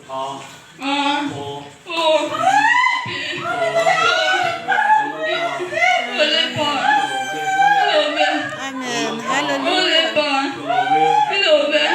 Amen. Hallelujah. Hallelujah.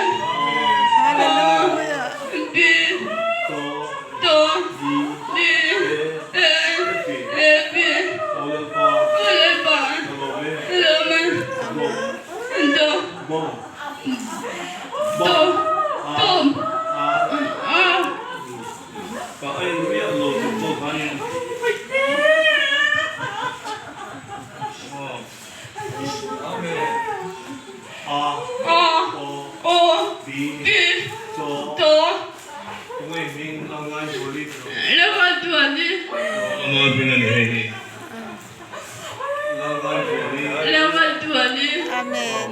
Amen.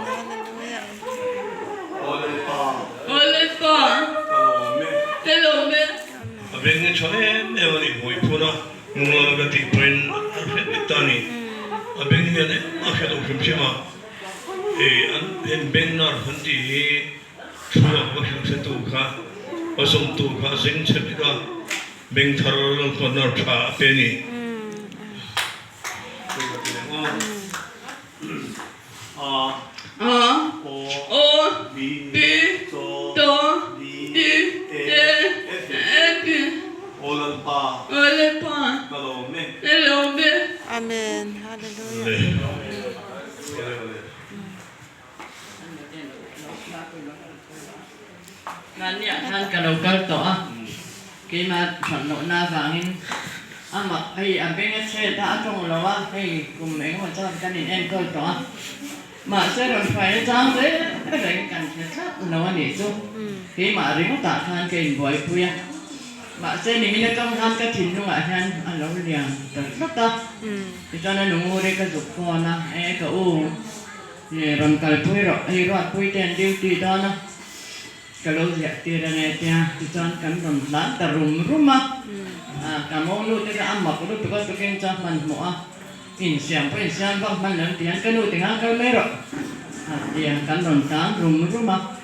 Bengngawngin choem eoni hoi puna nunga gati brain tani. Bengngawngin ne akhelo kimchima. An bengnar hanti chua wakhil setu kha osum tu kha sing chepika beng tharol konar pha peni. Amen. Hallelujah. Nani akan kalau toa, kima chọn na vangin, ama hey abeng che ta trong lawa hey kumeng ma chọn kan en kal toa, ma se ron phai chang đấy, cái kan che chat lawa ni chu, kima ring ta khan ke boy puya, ma se ni mina trong khan ka thin nu han an lo liang ta ta, cho nên nung ngồi cái dục phò na, cái u, ron kal pui ro, ro pui ten duty đó na. Kalau dia tiada netnya, tujuan kan rontan terum rumah. Kamu lu tidak amak lu tukar tukang caman mua. Insiam bang man nanti yang kanu tengah kau merok. Dia kan rontan rumah.